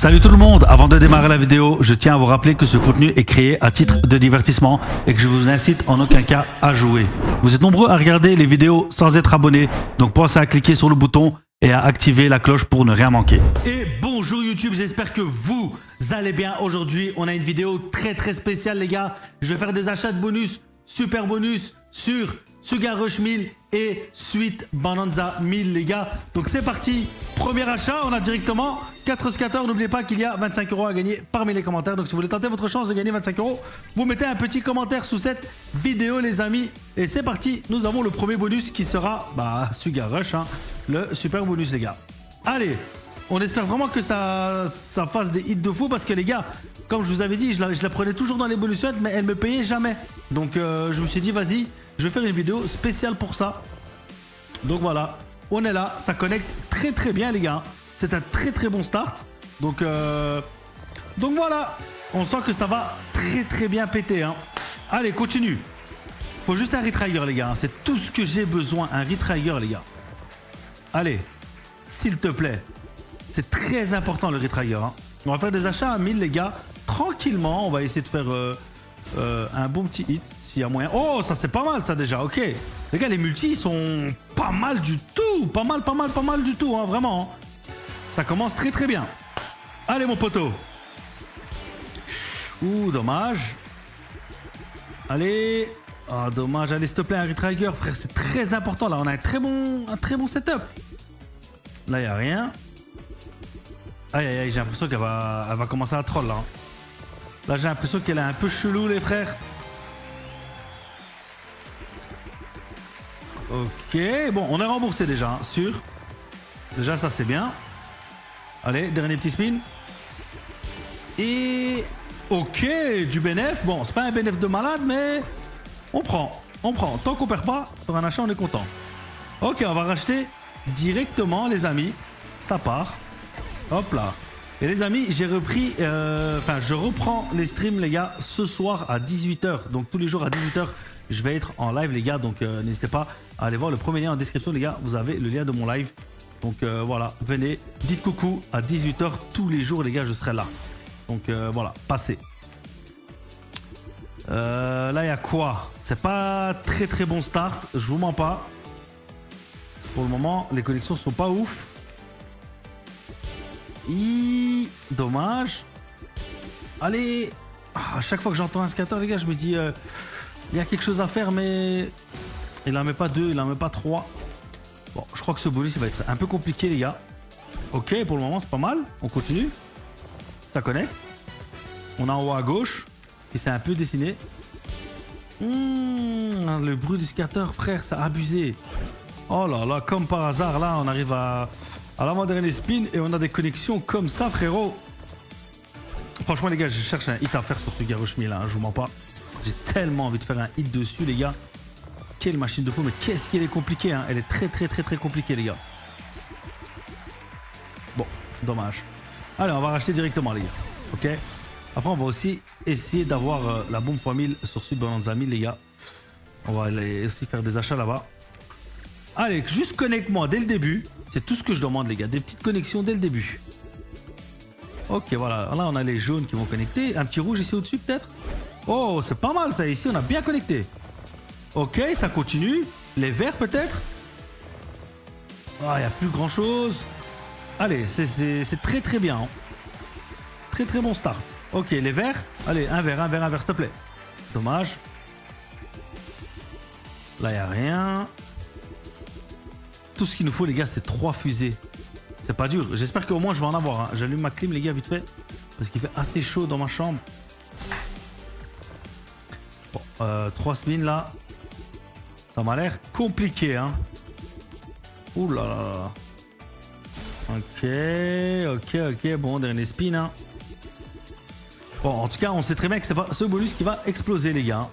Salut tout le monde, avant de démarrer la vidéo, je tiens à vous rappeler que ce contenu est créé à titre de divertissement et que je vous incite en aucun cas à jouer. Vous êtes nombreux à regarder les vidéos sans être abonnés, donc pensez à cliquer sur le bouton et à activer la cloche pour ne rien manquer. Et bonjour YouTube, j'espère que vous allez bien. Aujourd'hui, on a une vidéo très spéciale les gars. Je vais faire des achats de bonus, super bonus sur Sugar Rush 1000 et Sweet Bonanza 1000 les gars. Donc c'est parti, premier achat, on a directement 4 scatters. N'oubliez pas qu'il y a 25 € à gagner parmi les commentaires. Donc si vous voulez tenter votre chance de gagner 25 €, vous mettez un petit commentaire sous cette vidéo les amis. Et c'est parti, nous avons le premier bonus qui sera Sugar Rush, hein, le super bonus les gars. Allez, on espère vraiment que ça fasse des hits de fou parce que les gars, comme je vous avais dit, je la prenais toujours dans les bonus hunt, mais elle me payait jamais. Donc je me suis dit vas-y, je vais faire une vidéo spéciale pour ça. Donc voilà, on est là, ça connecte très bien les gars. C'est un très bon start. Donc voilà, on sent que ça va très bien péter. Hein. Allez, continue. Faut juste un retrigger les gars, c'est tout ce que j'ai besoin, un retrigger les gars. Allez, s'il te plaît. C'est très important le retrigger. Hein. On va faire des achats à 1000 les gars. Tranquillement, on va essayer de faire un bon petit hit s'il y a moyen. Oh, ça c'est pas mal ça déjà, ok. Les gars, les multis ils sont pas mal du tout. Pas mal du tout, hein, vraiment. Hein. Ça commence très bien. Allez mon poteau. Ouh, dommage. Allez. Ah, oh, dommage. Allez, s'il te plaît, un retrigger, frère. C'est très important là. On a un très bon setup. Là, il n'y a rien. Aïe, j'ai l'impression qu'elle va commencer à troll là. Hein. Là, j'ai l'impression qu'elle est un peu chelou, les frères. Ok, bon, on est remboursé déjà, hein, sûr. Déjà, ça c'est bien. Allez, dernier petit spin. Et... Ok, du bénéf. Bon, c'est pas un bénéf de malade, mais... On prend. Tant qu'on perd pas, sur un achat, on est content. Ok, on va racheter directement, les amis. Ça part. Hop là. Et les amis, j'ai repris... je reprends les streams, les gars, ce soir à 18 h. Donc, tous les jours à 18 h, je vais être en live, les gars. Donc, n'hésitez pas à aller voir le premier lien en description, les gars. Vous avez le lien de mon live. Donc, voilà. Venez, dites coucou à 18 h. Tous les jours, les gars, je serai là. Donc, voilà. Passez. Là, il y a quoi? C'est pas très bon start. Je vous mens pas. Pour le moment, les connexions sont pas ouf. Dommage. Allez. À chaque fois que j'entends un scatter, les gars, je me dis il y a quelque chose à faire, mais il en met pas 2, il en met pas 3. Bon, je crois que ce bonus il va être un peu compliqué, les gars. Ok, pour le moment, c'est pas mal. On continue. Ça connecte. On a en haut à gauche qui s'est un peu dessiné. Le bruit du scatter, frère, ça a abusé. Oh là là, comme par hasard, là, on arrive à l'avant-dernier spin et on a des connexions comme ça, frérot. Franchement, les gars, je cherche un hit à faire sur Sugar Rush 1000, hein, je vous mens pas. J'ai tellement envie de faire un hit dessus, les gars. Quelle machine de fou, mais qu'est-ce qu'elle est compliquée, hein. Elle est très compliquée, les gars. Bon, dommage. Allez, on va racheter directement, les gars. Ok. Après, on va aussi essayer d'avoir la bombe x1000 sur Sweet Bonanza 1000, les gars. On va aller aussi faire des achats là-bas. Allez, juste connecte-moi dès le début. C'est tout ce que je demande, les gars. Des petites connexions dès le début. Ok, voilà. Là, on a les jaunes qui vont connecter. Un petit rouge ici au-dessus, peut-être. Oh, c'est pas mal, ça. Ici, on a bien connecté. Ok, ça continue. Les verts, peut-être. Ah, il n'y a plus grand-chose. Allez, c'est très bien. Hein. Très bon start. Ok, les verts. Allez, un vert, s'il te plaît. Dommage. Là, il n'y a rien. Tout ce qu'il nous faut, les gars, c'est 3 fusées. C'est pas dur. J'espère qu'au moins je vais en avoir. Hein. J'allume ma clim, les gars, vite fait. Parce qu'il fait assez chaud dans ma chambre. Bon, 3 spins là. Ça m'a l'air compliqué, hein. Ouh là là là. Ok. Bon, dernier spin, hein. Bon, en tout cas, on sait très bien que c'est pas ce bonus qui va exploser, les gars.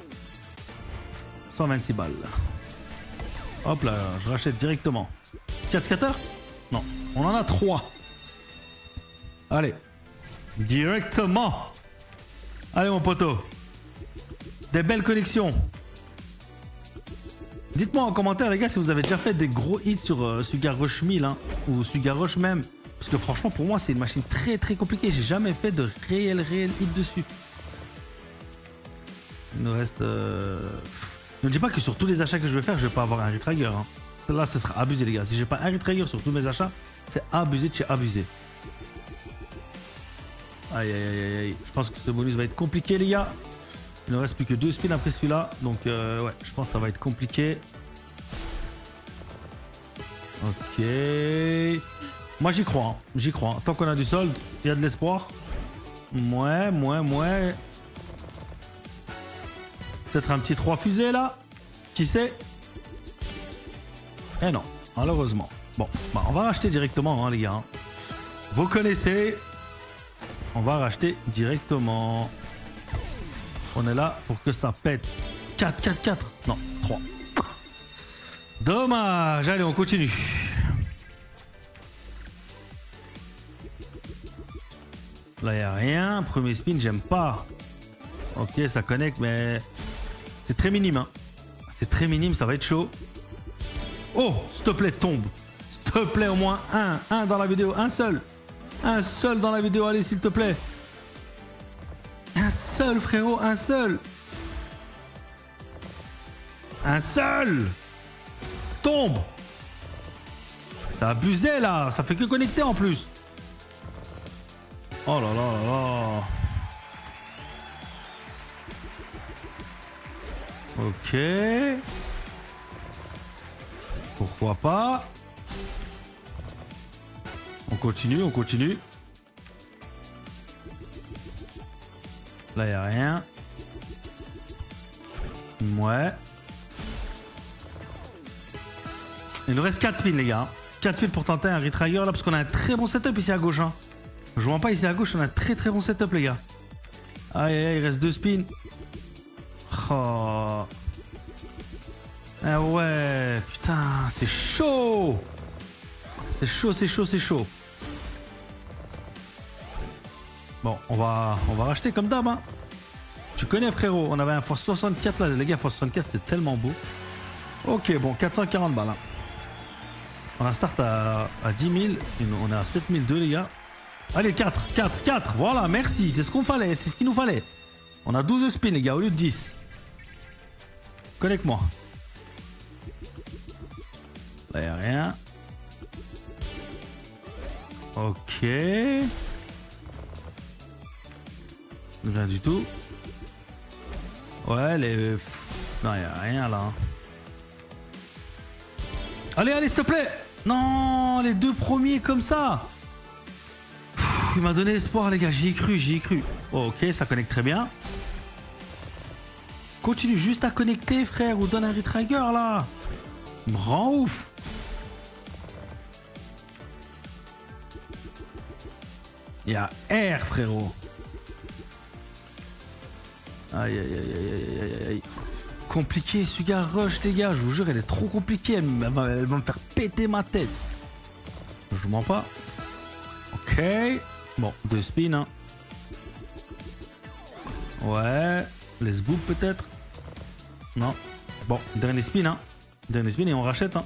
126 balles. Hop là, je rachète directement. 4 scatters? Non, on en a 3. Allez. Directement. Allez mon poteau. Des belles connexions. Dites-moi en commentaire les gars si vous avez déjà fait des gros hits sur Sugar Rush 1000 hein, ou Sugar Rush même. Parce que franchement, pour moi, c'est une machine très très compliquée. J'ai jamais fait de réel hit dessus. Il nous reste... Ne dis pas que sur tous les achats que je vais faire, je vais pas avoir un retrigger. Hein. Là, ce sera abusé, les gars. Si j'ai pas un retrigger sur tous mes achats, c'est abusé de chez abusé. Aïe, aïe, aïe, aïe. Je pense que ce bonus va être compliqué, les gars. Il ne reste plus que 2 spins après celui-là. Donc, ouais, je pense que ça va être compliqué. Ok. Moi, j'y crois. Hein. J'y crois. Tant qu'on a du solde, il y a de l'espoir. Ouais. Peut-être un petit 3 fusées, là. Qui sait? Eh non, malheureusement. Bon, bah, on va racheter directement, hein, les gars. Vous connaissez. On va racheter directement. On est là pour que ça pète. 4. Non, 3. Dommage. Allez, on continue. Là, il n'y a rien. Premier spin, j'aime pas. Ok, ça connecte, mais c'est très minime. Hein. C'est très minime, ça va être chaud. Oh, s'il te plaît, tombe. S'il te plaît, au moins un. Un dans la vidéo, un seul. Un seul dans la vidéo, allez, s'il te plaît. Un seul, frérot, un seul. Un seul. Tombe. Ça a abusé, là. Ça fait que connecter, en plus. Oh là là là là. Ok. Pourquoi pas? On continue. Là, il n'y a rien. Ouais. Il nous reste 4 spins, les gars. 4 spins pour tenter un retrigger, là, parce qu'on a un très bon setup ici à gauche. Hein. Je vois pas ici à gauche, on a un très très bon setup, les gars. Aïe, il reste 2 spins. Oh. Ah ouais, putain, c'est chaud. C'est chaud. Bon, on va racheter comme d'hab. Hein. Tu connais, frérot, on avait un Force 64 là, les gars, Force 64 c'est tellement beau. Ok, bon, 440 balles. Hein. On a start à 10 000, on est à 7002, les gars. Allez, 4, voilà, merci, c'est ce qu'on fallait, c'est ce qu'il nous fallait. On a 12 spins, les gars, au lieu de 10. Connecte-moi. Là, y'a rien. Ok. Rien du tout. Ouais, les... Non, y'a rien, là. Allez, s'il te plaît. Non, les 2 premiers comme ça. Il m'a donné espoir, les gars. J'y ai cru. Oh, ok, ça connecte très bien. Continue juste à connecter, frère. Ou donne un retrigger, là. Il me rend ouf. Il y a R, frérot. Aïe. Compliqué, Sugar Rush, les gars. Je vous jure, elle est trop compliquée. Elle va me faire péter ma tête. Je mens pas. Ok. Bon, 2 spins. Hein. Ouais. Les book peut-être. Non. Bon, dernier spin. Hein. Dernier spin et on rachète. Hein.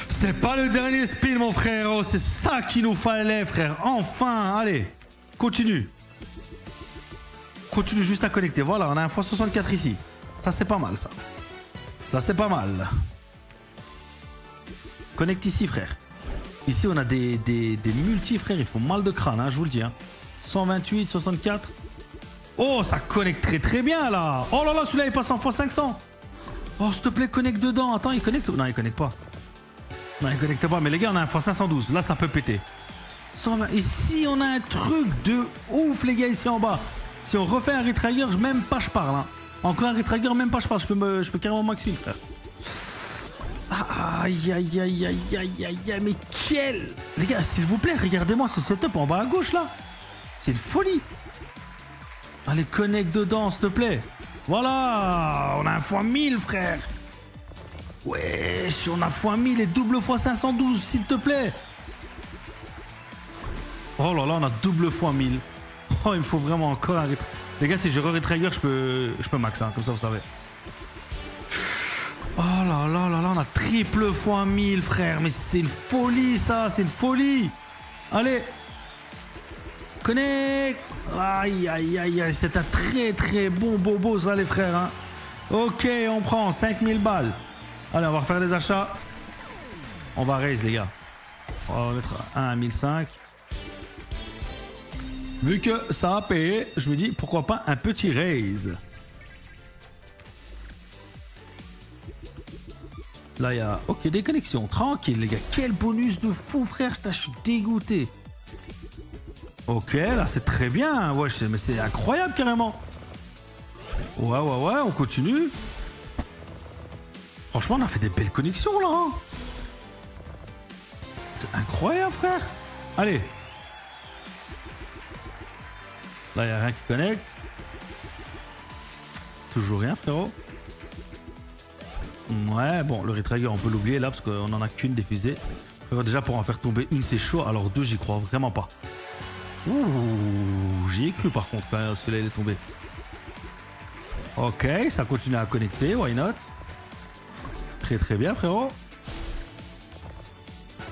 C'est pas le dernier spin, mon frère. C'est ça qu'il nous fallait, frère. Enfin, allez. Continue juste à connecter. Voilà, on a un x64 ici. Ça, c'est pas mal, ça. Ça, c'est pas mal. Connecte ici, frère. Ici, on a des multi, frère. Il faut mal de crâne, hein, je vous le dis. Hein. 128, 64. Oh, ça connecte très bien, là. Oh là là, celui-là, il passe en x500. Oh, s'il te plaît, connecte dedans. Attends, il connecte? Non, il connecte pas. Non, il connecte pas. Mais les gars, on a un x512. Là, ça peut péter. 120. Ici, on a un truc de ouf, les gars, ici en bas. Si on refait un retrigger, même pas je parle. Hein. Encore un retrigger, même pas je parle. Je peux carrément max 1000, frère. Aïe. Mais quel... Les gars, s'il vous plaît, regardez-moi ce setup en bas à gauche, là. C'est une folie. Allez, connecte dedans, s'il te plaît. Voilà. On a un x1000, frère. Wesh, on a x1000 et double x512, s'il te plaît. Oh là là, on a double x1000. Oh, il me faut vraiment encore un retrigger. Les gars, si je re-retrigger, je peux max, hein, comme ça, vous savez. Oh là là là là, on a triple fois 1000, frère. Mais c'est une folie, ça. C'est une folie. Allez. Connect. Aïe, aïe, aïe, aïe. C'est un très, très bon bobo, ça, les frères. Hein. Ok, on prend 5000 balles. Allez, on va refaire les achats. On va raise, les gars. On va mettre 1 à 1005. Vu que ça a payé, je me dis, pourquoi pas un petit raise. Là, il y a... Ok, des connexions. Tranquille, les gars. Quel bonus de fou, frère. Je suis dégoûté. Ok, là, c'est très bien. Ouais, mais c'est incroyable, carrément. Ouais, ouais, ouais. On continue. Franchement, on a fait des belles connexions, là. Hein. C'est incroyable, frère. Allez. Là, il n'y a rien qui connecte. Toujours rien, frérot. Ouais, bon, le retrigger, on peut l'oublier là, parce qu'on en a qu'une des fusées. Déjà, pour en faire tomber une, c'est chaud. Alors deux, j'y crois vraiment pas. Ouh, j'y ai cru par contre, quand celui-là, il est tombé. Ok, ça continue à connecter, why not? Très très bien, frérot.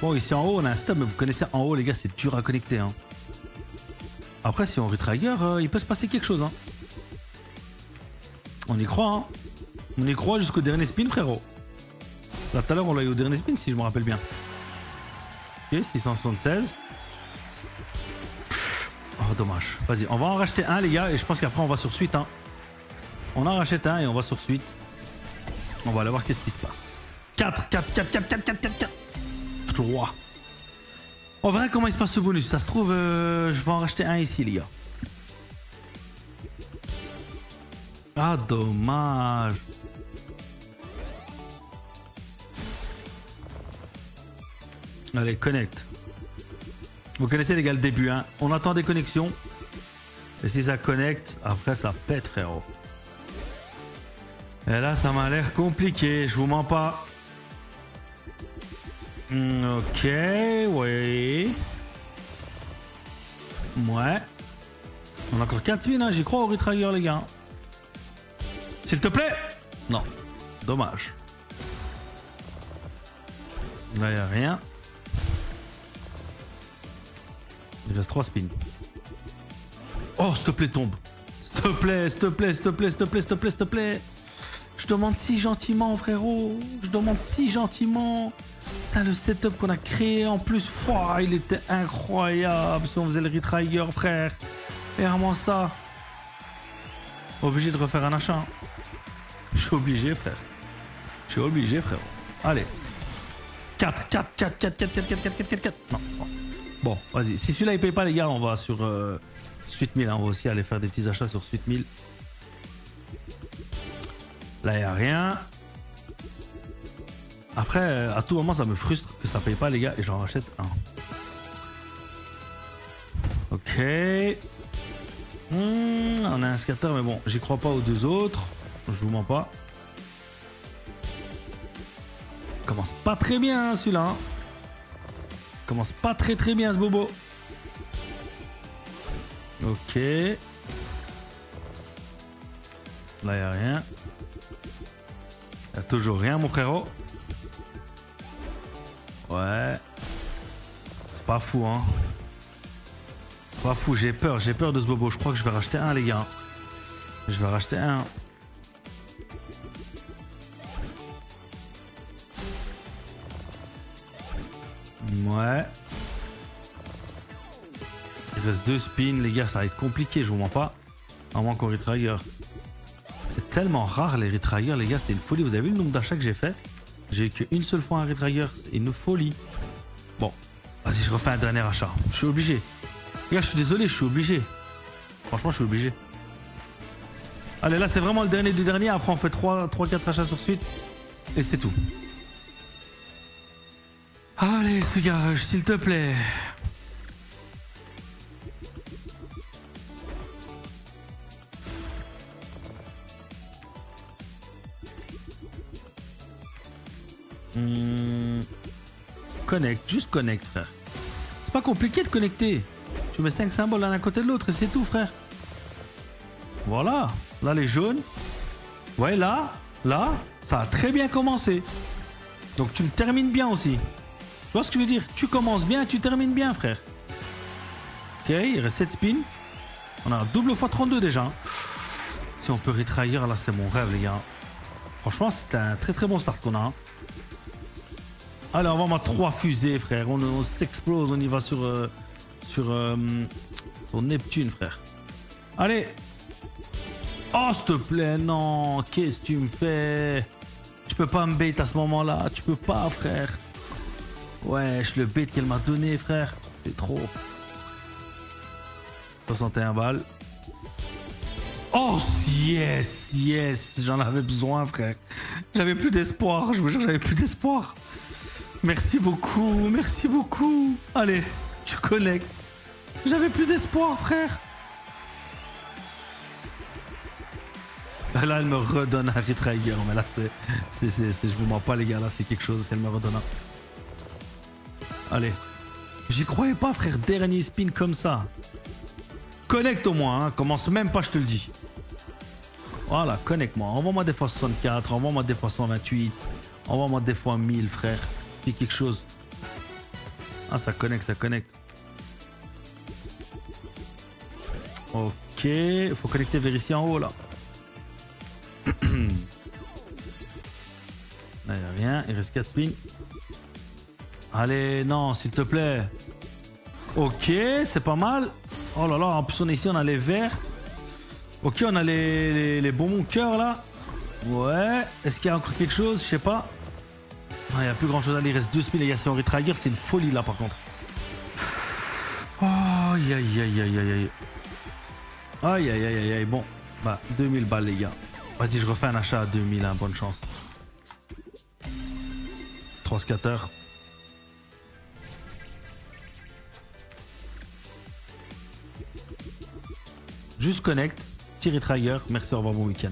Bon, ici en haut, on a un stub, mais vous connaissez, en haut, les gars, c'est dur à connecter. Hein. Après, si on retrigger, il peut se passer quelque chose. Hein. On y croit, hein. On y croit jusqu'au dernier spin, frérot. Là, tout à l'heure, on l'a eu au dernier spin, si je me rappelle bien. Ok, 676. Oh, dommage. Vas-y, on va en racheter un, les gars, et je pense qu'après, on va sur suite. Hein. On en rachète un et on va sur suite. On va aller voir qu'est-ce qui se passe. 4, 4, 4, 4, 4, 4, 4, 4. 3. On verra comment il se passe ce bonus. Ça se trouve, je vais en racheter un ici, les gars. Ah, dommage. Allez, connect. Vous connaissez les gars le début, hein. On attend des connexions. Et si ça connecte, après ça pète, frérot. Et là, ça m'a l'air compliqué, je vous mens pas. Ok, oui. Ouais. On a encore 4000, hein. J'y crois au retrigger, les gars. S'il te plaît. Non. Dommage. Là, il n'y a rien. Il reste 3 spins. Oh, s'il te plaît, tombe. S'il te plaît, s'il te plaît, s'il te plaît, s'il te plaît, s'il te plaît, s'il te plaît. Je demande si gentiment, frérot. Je demande si gentiment. Putain, le setup qu'on a créé en plus, wow, il était incroyable. Si on faisait le retrigger, frère. Regarde-moi ça. Obligé de refaire un achat. Je suis obligé, frère. Je suis obligé, frérot. Allez. 4, 4, 4, 4, 4, 4, 4, 4, 4, 4, 4. Non. Bon, vas-y. Si celui-là, il paye pas, les gars, on va sur Suite 1000. Hein. On va aussi aller faire des petits achats sur Suite 1000. Là, il n'y a rien. Après, à tout moment, ça me frustre que ça paye pas, les gars, et j'en rachète un. Ok. On a un scatter, mais bon, j'y crois pas aux deux autres. Je vous mens pas. Commence pas très bien, hein, celui-là. Hein. Commence pas très très bien, ce bobo. Ok. Là, il n'y a rien. Il n'y a toujours rien, mon frérot. Ouais. C'est pas fou, hein. C'est pas fou, j'ai peur de ce bobo. Je crois que je vais racheter un, les gars. Je vais racheter un. Ouais. Il reste 2 spins, les gars, ça va être compliqué, je vous mens pas. À moins qu'on retrigger. C'est tellement rare les retriggers, les gars, c'est une folie. Vous avez vu le nombre d'achats que j'ai fait? J'ai eu qu'une seule fois un retrigger, c'est une folie. Bon, vas-y, je refais un dernier achat. Je suis obligé. Les gars, je suis désolé, je suis obligé. Franchement, je suis obligé. Allez, là, c'est vraiment le dernier du dernier. Après, on fait 3-4 achats sur suite. Et c'est tout. Allez, ce garage, s'il te plaît. Connect, juste connect, frère. C'est pas compliqué de connecter. Tu mets 5 symboles l'un à côté de l'autre et c'est tout, frère. Voilà. Là, les jaunes. Ouais, là. Là, ça a très bien commencé. Donc tu le termines bien aussi. Tu vois ce que je veux dire? Tu commences bien, tu termines bien, frère. Ok, il reste 7 spins. On a un double x32 déjà. Si on peut retrahir, là c'est mon rêve, les gars. Franchement, c'est un très très bon start qu'on a. Hein. Allez, on va mettre 3 fusées, frère. On s'explose, on y va sur Neptune, frère. Allez. Oh, s'il te plaît, non. Qu'est-ce que tu me fais? Tu peux pas me bait à ce moment-là. Tu peux pas, frère. Wesh, le bait qu'elle m'a donné, frère. C'est trop. 61 balles. Oh, yes, yes. J'en avais besoin, frère. J'avais plus d'espoir. Je vous jure, j'avais plus d'espoir. Merci beaucoup, merci beaucoup. Allez, tu connectes. J'avais plus d'espoir, frère. Là, elle me redonne un retrigger. Mais là, je vous mens pas, les gars. Là, c'est quelque chose. Elle me redonne un. Allez. J'y croyais pas, frère. Dernier spin comme ça. Connecte au moins. Hein. Commence même pas, je te le dis. Voilà, connecte-moi. Envoie-moi des fois 64. Envoie-moi des fois 128. Envoie-moi des fois 1000, frère. Fais quelque chose. Ah, ça connecte, ça connecte. Ok. Il faut connecter vers ici en haut, là. Là, il n'y a rien. Il reste 4 spins. Allez, non, s'il te plaît. Ok, c'est pas mal. Oh là là, en plus, on est ici, on a les verts. Ok, on a les bonbons cœur, là. Ouais. Est-ce qu'il y a encore quelque chose? Je sais pas. Il n'y a plus grand chose à aller. Il reste 2 spins, les gars. Si on retrigger, c'est une folie, là, par contre. Oh, aïe, aïe, aïe, aïe, aïe, aïe. Aïe, aïe, aïe, aïe. Bon, bah, 2000 balles, les gars. Vas-y, je refais un achat à 2000, hein, bonne chance. 3 scatters. Juste connect, tirez trigger, merci, au revoir, bon week-end.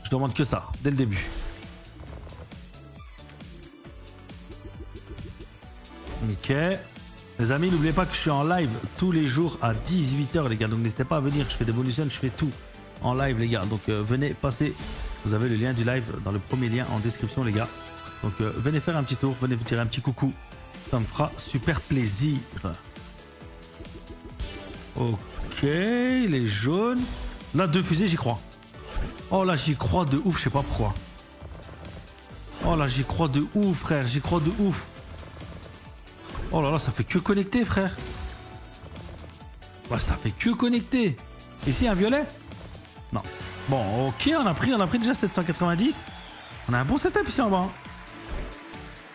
Je demande que ça, dès le début. Ok. Les amis, n'oubliez pas que je suis en live tous les jours à 18 h, les gars. Donc n'hésitez pas à venir, je fais des bonus, je fais tout en live, les gars. Donc venez passer. Vous avez le lien du live dans le premier lien en description, les gars. Donc venez faire un petit tour, venez vous tirer un petit coucou. Ça me fera super plaisir. Ok, les jaunes. Là, 2 fusées, j'y crois. Oh là, j'y crois de ouf, je sais pas pourquoi. Oh là, j'y crois de ouf, frère, j'y crois de ouf. Oh là là, ça fait que connecter, frère. Bah, ça fait que connecter. Ici, un violet? Non. Bon, ok, on a pris déjà 790. On a un bon setup ici en bas.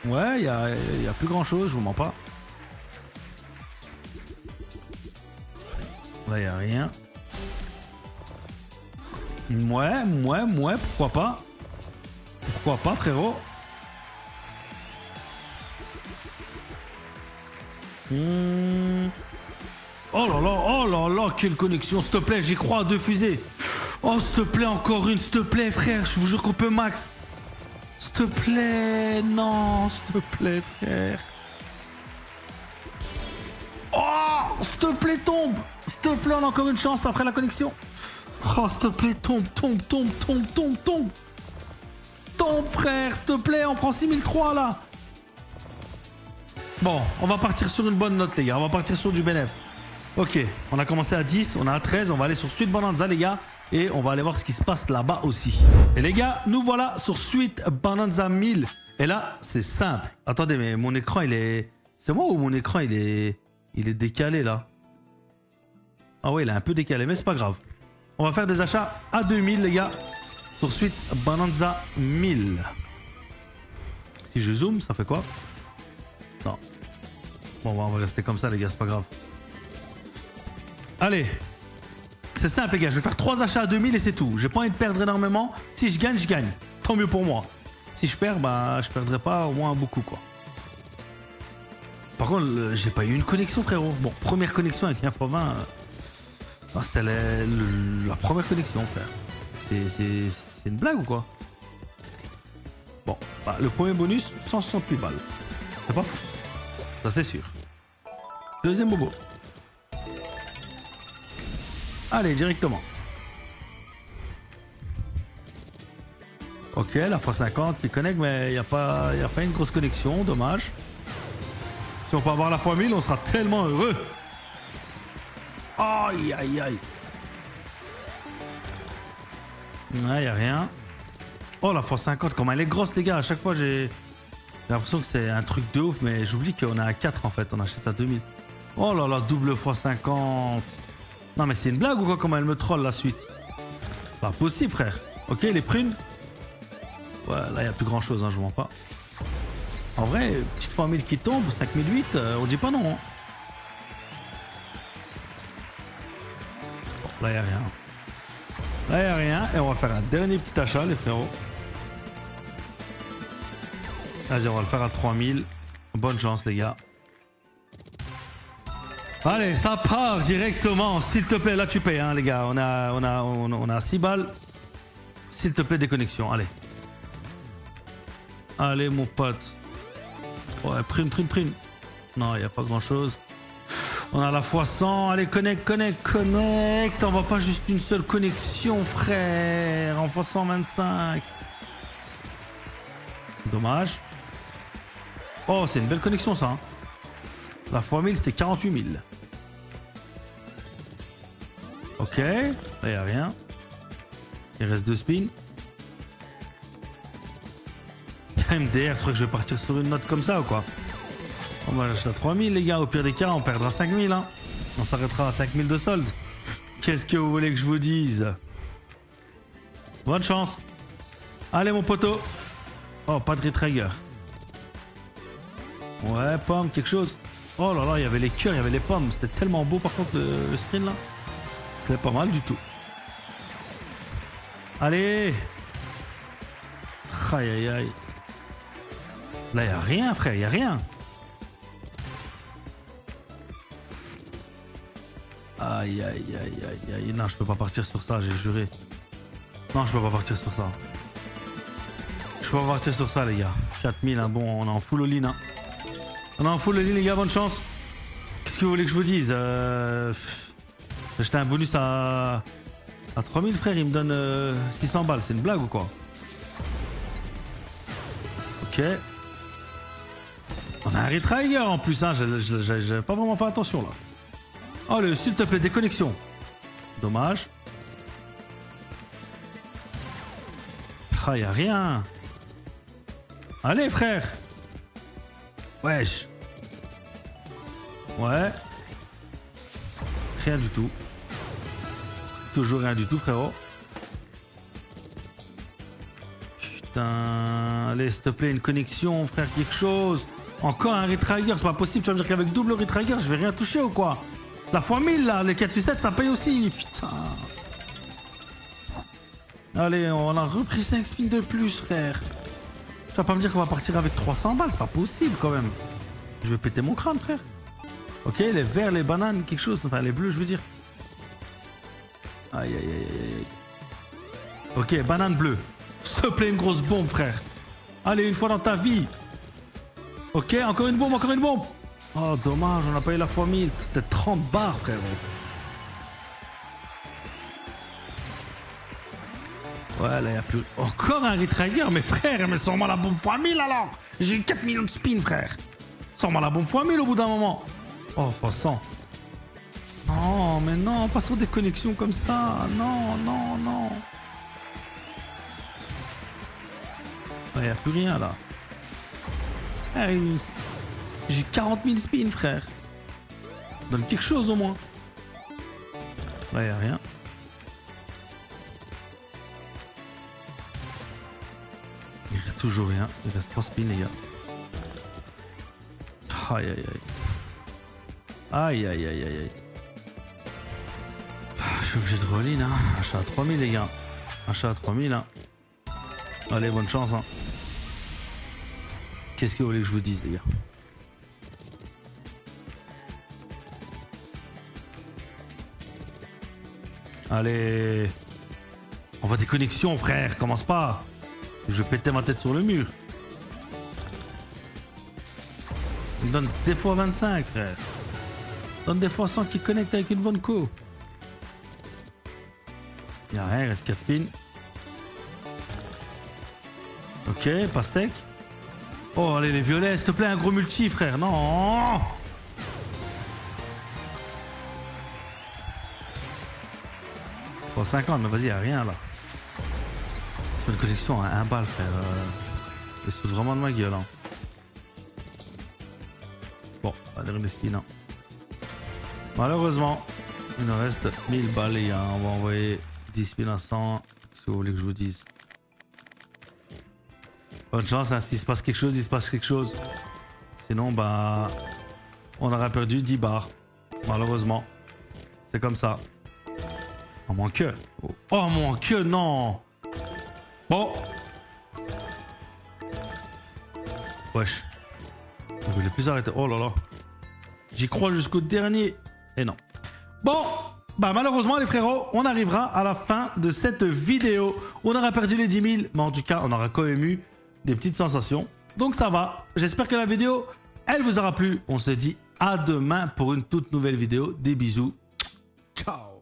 Ouais, il y a plus grand chose, je vous mens pas. Là, il n'y a rien. Ouais, pourquoi pas? Pourquoi pas, frérot? Oh là là, quelle connexion, s'il te plaît, j'y crois, 2 fusées. Oh, s'il te plaît, encore une, s'il te plaît, frère, je vous jure qu'on peut max. S'il te plaît, non, s'il te plaît, frère. Oh, s'il te plaît, tombe. S'il te plaît, on a encore une chance après la connexion. Oh, s'il te plaît, tombe. Tombe, frère, s'il te plaît, on prend 6003 là. Bon, on va partir sur une bonne note, les gars. On va partir sur du bénéf. Ok, on a commencé à 10, on a à 13. On va aller sur Sweet Bonanza, les gars. Et on va aller voir ce qui se passe là-bas aussi. Et les gars, nous voilà sur Sweet Bonanza 1000. Et là, c'est simple. Attendez, mais mon écran, il est... C'est moi ou mon écran, il est décalé, là? Ah ouais, il est un peu décalé, mais c'est pas grave. On va faire des achats à 2000, les gars. Sur Sweet Bonanza 1000. Si je zoome, ça fait quoi? Non. Bon, on va rester comme ça, les gars, c'est pas grave. Allez. C'est simple, les gars. Je vais faire 3 achats à 2000 et c'est tout. J'ai pas envie de perdre énormément. Si je gagne, je gagne. Tant mieux pour moi. Si je perds, bah, je perdrai pas au moins beaucoup, quoi. Par contre, j'ai pas eu une connexion, frérot. Bon, première connexion avec un x20. C'était la première connexion, frère. C'est une blague ou quoi? Bon, bah, le premier bonus, 168 balles. C'est pas fou. Ça, c'est sûr. Deuxième bobo. Allez, directement. Ok, la x50 qui connecte, mais il n'y a pas une grosse connexion, dommage. Si on peut avoir la x1000, on sera tellement heureux. Aïe, aïe, aïe. Ouais, y a rien. Oh, la x50, comment elle est grosse, les gars. À chaque fois, j'ai l'impression que c'est un truc de ouf, mais j'oublie qu'on est à 4 en fait. On achète à 2000. Oh là là, double x50. Non, mais c'est une blague ou quoi? Comment elle me troll la suite? Pas possible, frère. Ok, les prunes. Ouais, là, il n'y a plus grand chose, hein, je vois pas. En vrai, petite x1000 qui tombe, 5008, on dit pas non. Hein. Bon, là, il n'y a rien. Là, il n'y a rien. Et on va faire un dernier petit achat, les frérots. Vas-y, on va le faire à 3000. Bonne chance, les gars. Allez, ça part directement. S'il te plaît, là, tu payes, hein, les gars. On a 6 balles. S'il te plaît, des connexions. Allez. Allez, mon pote. Ouais, prime. Non, il n'y a pas grand-chose. On a la x100. Allez, connecte. On va pas juste une seule connexion, frère. En x125. Dommage. Oh, c'est une belle connexion, ça. Hein. La x1000, c'était 48 000. Ok. Là, il n'y a rien. Il reste 2 spins. MDR, tu crois que je vais partir sur une note comme ça ou quoi? On va acheter à 3000 les gars, au pire des cas on perdra 5000 hein. On s'arrêtera à 5000 de solde. Qu'est-ce que vous voulez que je vous dise? Bonne chance. Allez mon poteau. Oh, pas de retrigger. Ouais, pomme, quelque chose. Oh là là, il y avait les cœurs, il y avait les pommes. C'était tellement beau par contre le screen là. C'était pas mal du tout. Allez. Aïe aïe aïe. Là, il n'y a rien, frère, il n'y a rien. Aïe, aïe, aïe, aïe, aïe. Non, je peux pas partir sur ça, j'ai juré. Non, je peux pas partir sur ça. Je peux pas partir sur ça, les gars. 4000, hein, bon, on est en full all-in. Hein. On est en full all-in, les gars, bonne chance. Qu'est-ce que vous voulez que je vous dise J'ai acheté un bonus à 3000, frère, il me donne 600 balles. C'est une blague ou quoi? Ok. On a un retrigger en plus, hein. J'ai pas vraiment fait attention là. Allez, s'il te plaît, déconnexion. Dommage. Ah, y'a rien. Allez, frère. Wesh. Ouais. Rien du tout. Toujours rien du tout, frérot. Putain. Allez, s'il te plaît, une connexion, frère, quelque chose. Encore un retrigger, c'est pas possible. Tu vas me dire qu'avec double retrigger, je vais rien toucher ou quoi? La x1000 là, les 4/7, ça paye aussi. Putain. Allez, on a repris 5 spins de plus, frère. Tu vas pas me dire qu'on va partir avec 300 balles, c'est pas possible quand même. Je vais péter mon crâne, frère. Ok, les verts, les bananes, quelque chose. Enfin, les bleus, je veux dire. Aïe, aïe, aïe, aïe, aïe. Ok, banane bleue. S'il te plaît, une grosse bombe, frère. Allez, une fois dans ta vie. Ok, encore une bombe, encore une bombe. Oh, dommage, on n'a pas eu la x1000. C'était 30 barres, frère. Ouais, là, il n'y a plus... Encore un retrigger, mais frère, mais sors-moi la bombe x1000 alors. J'ai eu 4 millions de spins, frère. Sors-moi la bombe x1000 au bout d'un moment. Oh, x100. Non, mais non, pas sur des connexions comme ça. Non, non, non. Il n'y a plus rien, là. J'ai 40 000 spins, frère. Donne quelque chose, au moins. Là, il n'y a rien. Il reste toujours rien. Il reste 3 spins, les gars. Aïe, aïe, aïe. Aïe, aïe, aïe, aïe, aïe. Je suis obligé de roll-in, hein. Achat à 3000, les gars. Achat à 3000, hein. Allez, bonne chance, hein. Qu'est-ce que vous voulez que je vous dise, les gars? Allez. On va des connexions, frère. Commence pas. Je vais péter ma tête sur le mur. Donne des fois 25, frère. Donne des fois 100 qui connectent avec une bonne co. Y'a rien, il reste 4 spins. Ok, pastèque. Oh, allez, les violets, s'il te plaît, un gros multi, frère. Non. Bon, 50, mais vas-y, y'a rien, là. C'est une connexion à 1 balle, frère. Il se fout vraiment de ma gueule, hein. Bon, pas de spin, hein. Malheureusement, il nous reste 1000 balles, les gars. On va envoyer 10 spins à 100. Si vous voulez que je vous dise. Bonne chance, hein. S'il se passe quelque chose, il se passe quelque chose. Sinon, bah, on aura perdu 10 bars. Malheureusement. C'est comme ça. Oh, mon queue. Oh, mon queue, non. Bon. Wesh. Je voulais plus arrêter. Oh là là. J'y crois jusqu'au dernier. Et non. Bon. Bah malheureusement les frérots, on arrivera à la fin de cette vidéo. On aura perdu les 10 000. Mais en tout cas, on aura quand même eu des petites sensations. Donc ça va. J'espère que la vidéo, elle vous aura plu. On se dit à demain pour une toute nouvelle vidéo. Des bisous. Ciao.